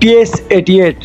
PS88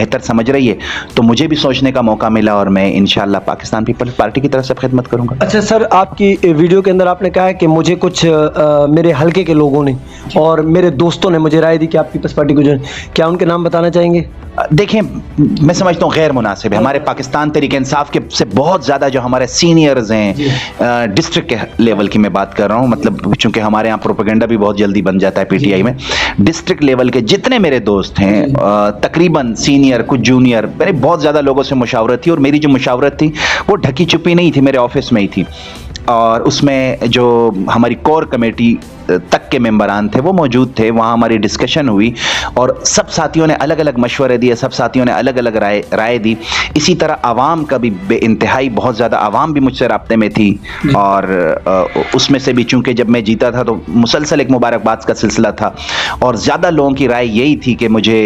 بہتر سمجھ رہی ہے تو مجھے بھی سوچنے کا موقع ملا اور میں انشاءاللہ پاکستان پیپلز پارٹی کی طرف سے خدمت کروں گا. اچھا سر، آپ کی ویڈیو کے اندر آپ نے کہا ہے کہ مجھے کچھ میرے حلقے کے لوگوں نے اور میرے دوستوں نے مجھے رائے دی کہ آپ پیپلز پارٹی کو جو ہے، کیا ان کے نام بتانا چاہیں گے؟ دیکھیں میں سمجھتا ہوں غیر مناسب ہے. ہمارے پاکستان تحریک انصاف کے سے بہت زیادہ جو ہمارے سینئرز ہیں ڈسٹرکٹ کے لیول کی میں بات کر رہا ہوں، مطلب چونکہ ہمارے یہاں پروپیگنڈا بھی بہت جلدی بن جاتا ہے پی ٹی آئی میں، ڈسٹرکٹ لیول کے جتنے میرے دوست ہیں تقریباً سینئر کچھ جونیئر، میں نے بہت زیادہ لوگوں سے مشاورت تھی اور میری جو مشاورت تھی وہ ڈھکی چھپی نہیں تھی، میرے آفس میں ہی تھی اور اس میں جو ہماری کور کمیٹی تک کے ممبران تھے وہ موجود تھے. وہاں ہماری ڈسکشن ہوئی اور سب ساتھیوں نے الگ الگ مشورے دیے، سب ساتھیوں نے الگ الگ رائے دی. اسی طرح عوام کا بھی بے انتہائی بہت زیادہ عوام بھی مجھ سے رابطے میں تھی اور اس میں سے بھی چونکہ جب میں جیتا تھا تو مسلسل ایک مبارکباد کا سلسلہ تھا اور زیادہ لوگوں کی رائے یہی تھی کہ مجھے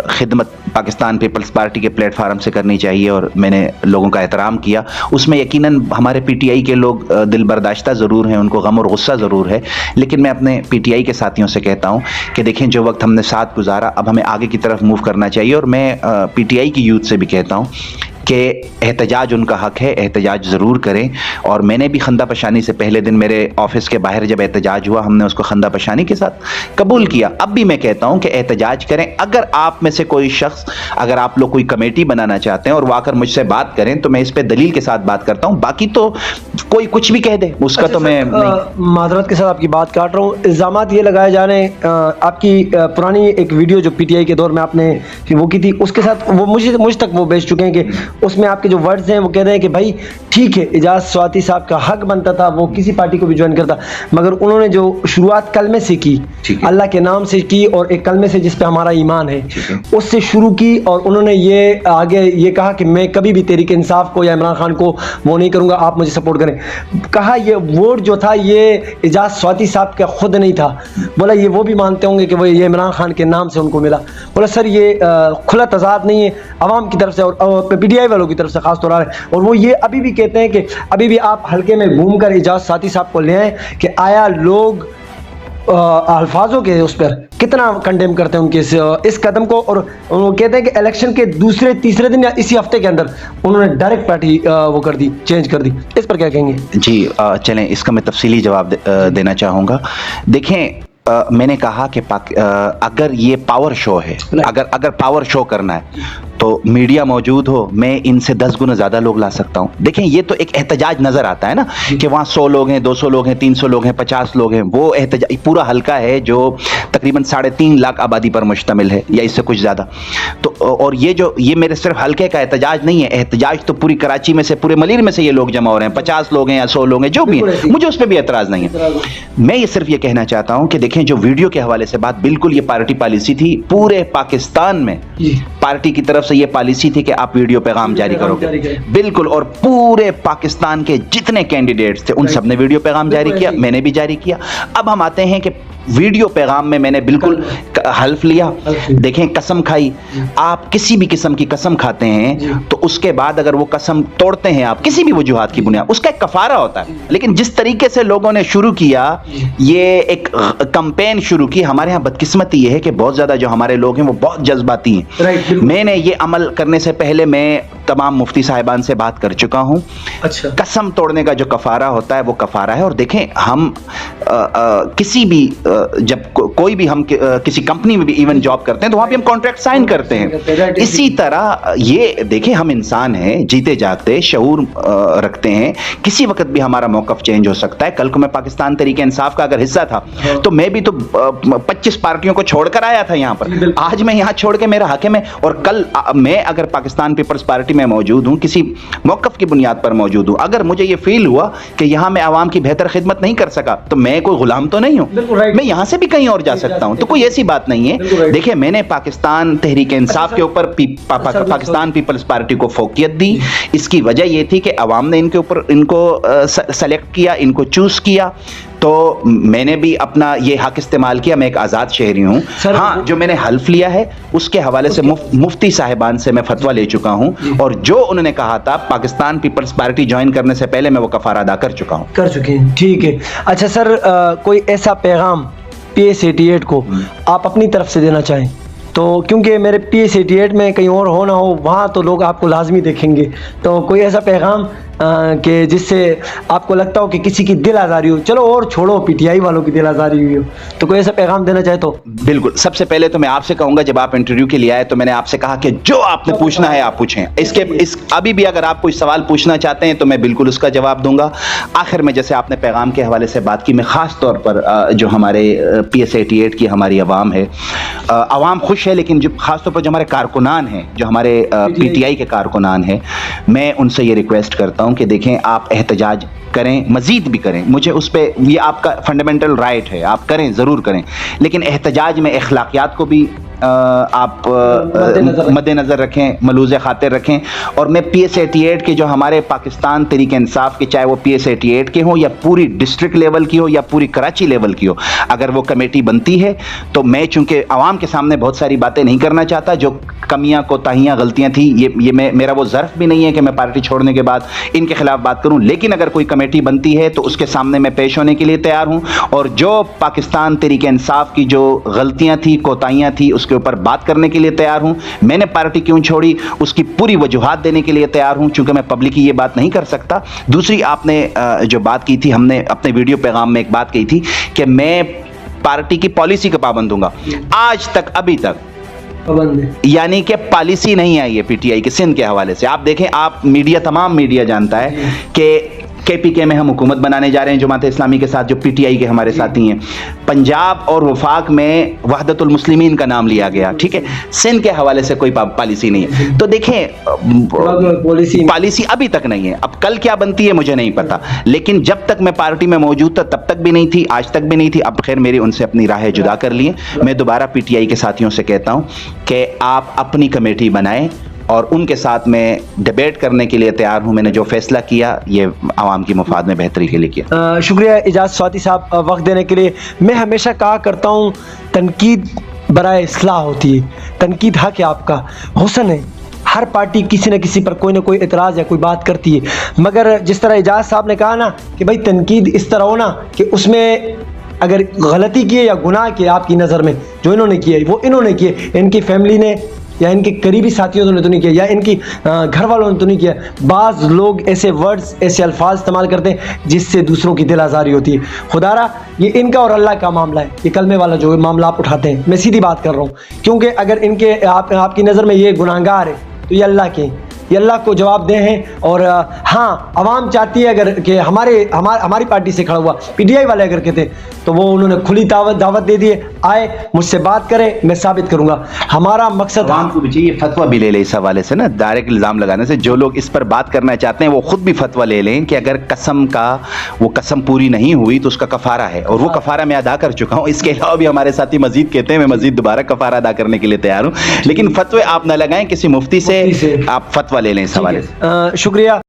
خدمت پاکستان پیپلز پارٹی کے پلیٹ فارم سے کرنی چاہیے اور میں نے لوگوں کا احترام کیا. اس میں یقیناً ہمارے پی ٹی آئی کے لوگ دل برداشتہ ضرور ہیں، ان کو غم اور غصہ ضرور ہے، لیکن میں اپنے پی ٹی آئی کے ساتھیوں سے کہتا ہوں کہ دیکھیں جو وقت ہم نے ساتھ گزارا اب ہمیں آگے کی طرف موو کرنا چاہیے. اور میں پی ٹی آئی کی یوتھ سے بھی کہتا ہوں کہ احتجاج ان کا حق ہے، احتجاج ضرور کریں. اور میں نے بھی خندہ پشانی سے پہلے دن میرے آفس کے باہر جب احتجاج ہوا ہم نے اس کو خندہ پشانی کے ساتھ قبول کیا. اب بھی میں کہتا ہوں کہ احتجاج کریں. اگر آپ میں سے کوئی شخص، اگر آپ لوگ کوئی کمیٹی بنانا چاہتے ہیں اور وہ آ کر مجھ سے بات کریں تو میں اس پہ دلیل کے ساتھ بات کرتا ہوں، باقی تو کوئی کچھ بھی کہہ دے اس کا تو میں معذرت کے ساتھ آپ کی بات کاٹ رہا ہوں. الزامات یہ لگائے جا رہے ہیں، آپ کی پرانی ایک ویڈیو جو پی ٹی آئی کے دور میں آپ نے وہ کی تھی اس کے ساتھ وہ مجھ تک وہ بھیج چکے ہیں کہ اس میں آپ کے جو ورڈز ہیں وہ کہہ رہے ہیں کہ بھائی ٹھیک ہے اعجاز سواتی صاحب کا حق بنتا تھا وہ کسی پارٹی کو بھی جوائن کرتا، مگر انہوں نے جو شروعات کلمے سے کی، اللہ کے نام سے کی اور ایک کلمے سے جس پہ ہمارا ایمان ہے اس سے شروع کی اور انہوں نے یہ آگے یہ کہا کہ میں کبھی بھی تحریک انصاف کو یا عمران خان کو وہ نہیں کروں گا، آپ مجھے سپورٹ کریں. کہا یہ ووٹ جو تھا یہ اعجاز سواتی صاحب کا خود نہیں تھا، بولا یہ وہ بھی مانتے ہوں گے کہ وہ یہ عمران خان کے نام سے ان کو ملا. بولا سر یہ کھلا تضاد نہیں ہے عوام کی طرف سے اور پی ٹی آئی والوں کی طرف سے خاص طور پر، اور وہ یہ ابھی بھی کہتے ہیں کہ ابھی بھی آپ حلقے میں گھوم کر اعجاز سواتی صاحب کو لے آئیں کہ آیا لوگ الفاظوں کے اس پر کتنا کنڈیم کرتے ہیں ان کے اس قدم کو، اور وہ کہتے ہیں کہ الیکشن کے دوسرے تیسرے دن یا اسی ہفتے کے اندر انہوں نے ڈائریکٹ پارٹی وہ کر دی، چینج کر دی. اس پر کیا کہیں گے؟ جی چلیں اس کا میں تفصیلی جواب دینا چاہوں گا. دیکھیں میں نے کہا کہ اگر یہ پاور شو ہے، اگر پاور شو کرنا ہے تو میڈیا موجود ہو، میں ان سے 10 گنا زیادہ لوگ لا سکتا ہوں. دیکھیں یہ تو ایک احتجاج نظر آتا ہے نا کہ وہاں 100 لوگ ہیں، 200 لوگ ہیں، 300 لوگ ہیں، 50 لوگ ہیں. وہ احتجاج پورا حلقہ ہے جو تقریباً 3.5 لاکھ آبادی پر مشتمل ہے یا اس سے کچھ زیادہ. تو اور یہ میرے صرف حلقے کا احتجاج نہیں ہے، احتجاج تو پوری کراچی میں سے، پورے ملیر میں سے یہ لوگ جمع ہو رہے ہیں، 50 لوگ ہیں یا 100 لوگ ہیں جو بھی ہیں، مجھے اس پہ بھی اعتراض نہیں ہے. میں یہ صرف یہ کہنا چاہتا ہوں کہ دیکھیں جو ویڈیو کے حوالے سے بات، بالکل یہ پارٹی پالیسی تھی، پورے پاکستان میں پارٹی کی طرف سے یہ پالیسی تھی کہ آپ ویڈیو پیغام جاری کرو گے، بالکل. اور پورے پاکستان کے جتنے کینڈیڈیٹس تھے ان سب نے ویڈیو پیغام جاری کیا، میں نے بھی جاری کیا. اب ہم آتے ہیں کہ ویڈیو پیغام میں نے بالکل حلف لیا. دیکھیں قسم کھائی، آپ کسی بھی قسم کی قسم کھاتے ہیں تو اس کے بعد اگر وہ قسم توڑتے ہیں آپ کسی بھی وجوہات کی بنیاد، اس کا ایک کفارہ ہوتا ہے. لیکن جس طریقے سے لوگوں نے شروع کیا، یہ ایک کمپین شروع کی، ہمارے ہاں بدقسمتی یہ ہے کہ بہت زیادہ جو ہمارے لوگ ہیں وہ بہت جذباتی ہیں. میں نے یہ عمل کرنے سے پہلے میں تمام مفتی صاحبان سے بات کر چکا ہوں. قسم توڑنے کا جو کفارہ ہوتا ہے وہ کفارہ ہے. اور دیکھیں ہم کسی بھی جب کوئی بھی ہم کسی کمپنی میں بھی ایون جاب کرتے ہیں تو وہاں بھی ہم کانٹریکٹ سائن کرتے ہیں. اسی طرح یہ دیکھیں ہم انسان ہیں، جیتے جاگتے، شعور رکھتے ہیں، کسی وقت بھی ہمارا موقف چینج ہو سکتا ہے. کل کو میں پاکستان تحریک انصاف کا اگر حصہ تھا تو میں بھی تو 25 پارٹیوں کو چھوڑ کر آیا تھا یہاں پر. آج میں یہاں چھوڑ کے میرا حق ہے، میں اور کل میں اگر پاکستان پیپلز پارٹی میں موجود ہوں، کسی موقف کی بنیاد پر موجود ہوں، اگر مجھے یہ فیل ہوا کہ یہاں میں عوام کی بہتر خدمت نہیں کر سکا تو میں کوئی غلام تو نہیں ہوں، میں یہاں سے بھی کہیں اور جا سکتا ہوں. تو کوئی ایسی بات نہیں ہے. دیکھیں میں نے پاکستان تحریک انصاف کے اوپر پاکستان پیپلز پارٹی کو فوقیت دی. اس کی وجہ یہ تھی کہ عوام نے ان کو سلیکٹ کیا، ان کو چوز کیا، تو میں نے بھی اپنا یہ حق استعمال کیا. میں ایک آزاد شہری ہوں. ہاں جو میں نے حلف لیا ہے اس کے حوالے سے مفتی صاحبان سے میں فتویٰ لے چکا ہوں اور جو انہوں نے کہا تھا پاکستان پیپلز پارٹی جوائن کرنے سے پہلے میں وہ کفارہ ادا کر چکا ہوں. کر چکے ہیں، ٹھیک ہے. اچھا سر، کوئی ایسا پیغام PS 88 کو آپ اپنی طرف سے دینا چاہیں؟ تو کیونکہ میرے PS88 میں کہیں اور ہو نہ ہو وہاں تو لوگ آپ کو لازمی دیکھیں گے. تو کوئی ایسا پیغام کہ جس سے آپ کو لگتا ہو کہ کسی کی دل آزاری ہو, چلو اور چھوڑو PTI والوں کی دل آزاری ہوئی ہو, تو کوئی ایسا پیغام دینا چاہے تو؟ بالکل. سب سے پہلے تو میں آپ سے کہوں گا, جب آپ انٹرویو کے لیے آئے تو میں نے آپ سے کہا کہ جو آپ نے پوچھنا ہے آپ پوچھیں. ابھی بھی اگر آپ کوئی سوال پوچھنا چاہتے ہیں تو میں بالکل اس کا جواب دوں گا. آخر میں جیسے آپ نے پیغام کے حوالے سے بات کی, میں خاص طور پر جو ہمارے PS88 کی ہماری عوام ہے, عوام خوش ہے, لیکن جو خاص طور پر جو ہمارے کارکنان ہیں, جو ہمارے PTI کے کارکنان ہیں, میں ان سے یہ ریکویسٹ کرتا ہوں کہ دیکھیں آپ احتجاج کریں, مزید بھی کریں, مجھے اس پہ, یہ آپ کا فنڈامنٹل رائٹ ہے, آپ کریں, ضرور کریں, لیکن احتجاج میں اخلاقیات کو بھی آپ مد نظر رکھیں, ملوز خاطر رکھیں. اور میں PS88 کے جو ہمارے پاکستان تحریک انصاف کے, چاہے وہ PS88 کے ہوں یا پوری ڈسٹرکٹ لیول کی ہو یا پوری کراچی لیول کی ہو, اگر وہ کمیٹی بنتی ہے تو میں چونکہ عوام کے سامنے بہت ساری باتیں نہیں کرنا چاہتا, جو کمیاں, کوتاہیاں, غلطیاں تھیں, یہ میرا وہ ظرف بھی نہیں ہے کہ میں پارٹی چھوڑنے کے بعد ان کے خلاف بات کروں, لیکن اگر کوئی کمیٹی بنتی ہے تو اس کے سامنے میں پیش ہونے کے لیے تیار ہوں, اور جو پاکستان تحریک انصاف کی جو غلطیاں تھیں, کوتاہیاں تھیں, اس کے اوپر بات کرنے کے لیے تیار ہوں. میں نے پارٹی کیوں چھوڑی اس کی پوری وجوہات دینے کے لیے تیار ہوں, چونکہ میں پبلکلی یہ بات نہیں کر سکتا. دوسری, آپ نے جو بات کی تھی, ہم نے اپنے ویڈیو پیغام میں ایک بات کہی تھی کہ میں پارٹی کی پالیسی کا پابند ہوں گا. آج تک, ابھی تک یعنی کہ پالیسی نہیں آئی ہے PTI کے سندھ کے حوالے سے. آپ دیکھیں, آپ میڈیا, تمام میڈیا جانتا ہے کہ KPK میں ہم حکومت بنانے جا رہے ہیں جماعت اسلامی کے ساتھ, جو PTI کے ہمارے ساتھی ہیں. پنجاب اور وفاق میں وحدت المسلمین کا نام لیا گیا, ٹھیک ہے. سندھ کے حوالے سے کوئی پالیسی نہیں ہے. تو دیکھیں, پالیسی ابھی تک نہیں ہے. اب کل کیا بنتی ہے مجھے نہیں پتا, لیکن جب تک میں پارٹی میں موجود تھا تب تک بھی نہیں تھی, آج تک بھی نہیں تھی. اب خیر میری ان سے اپنی راہیں جدا کر لیے. میں دوبارہ PTI کے ساتھیوں سے کہتا ہوں کہ آپ اپنی کمیٹی بنائیں, اور ان کے ساتھ میں ڈیبیٹ کرنے کے لیے تیار ہوں. میں نے جو فیصلہ کیا یہ عوام کی مفاد میں بہتری کے لیے کیا. شکریہ اعجاز سواتی صاحب وقت دینے کے لیے. میں ہمیشہ کہا کرتا ہوں, تنقید برائے اصلاح ہوتی ہے, تنقید حق ہے, آپ کا حسن ہے. ہر پارٹی کسی نہ کسی پر کوئی نہ کوئی اعتراض یا کوئی بات کرتی ہے, مگر جس طرح اعجاز صاحب نے کہا نا کہ بھائی تنقید اس طرح ہو نا کہ اس میں اگر غلطی کی ہے یا گناہ کی آپ کی نظر میں, جو انہوں نے کیا ہے وہ انہوں نے کیے, ان کی فیملی نے یا ان کے قریبی ساتھیوں نے تو نہیں کیا, یا ان کی گھر والوں نے تو نہیں کیا. بعض لوگ ایسے ورڈز, ایسے الفاظ استعمال کرتے ہیں جس سے دوسروں کی دل آزاری ہوتی ہے. خدا را یہ ان کا اور اللہ کا معاملہ ہے, یہ کلمے والا جو معاملہ آپ اٹھاتے ہیں. میں سیدھی بات کر رہا ہوں, کیونکہ اگر ان کے آپ کی نظر میں یہ گناہگار ہے تو یہ اللہ کے, یہ اللہ کو جواب دہ ہیں. اور ہاں, عوام چاہتی ہے اگر کہ ہماری پارٹی سے کھڑا ہوا PTI والے اگر کہتے تو وہ انہوں نے کھلی دعوت دے دی ہے, آئے مجھ سے بات کرے, میں ثابت کروں گا. ہمارا مقصد عوام کو بھی چاہیے فتویٰ بھی لے لے اس حوالے سے نا, ڈائریکٹ الزام لگانے سے. جو لوگ اس پر بات کرنا چاہتے ہیں وہ خود بھی فتویٰ لے لیں کہ اگر وہ قسم پوری نہیں ہوئی تو اس کا کفارہ ہے, اور وہ کفارہ میں ادا کر چکا ہوں. اس کے علاوہ بھی ہمارے ساتھی مزید کہتے ہیں, میں مزید دوبارہ کفارہ ادا کرنے کے لیے تیار ہوں, لیکن فتوے آپ نہ لگائیں, کسی مفتی سے آپ فتویٰ لے لیں اس حوالے سے. شکریہ.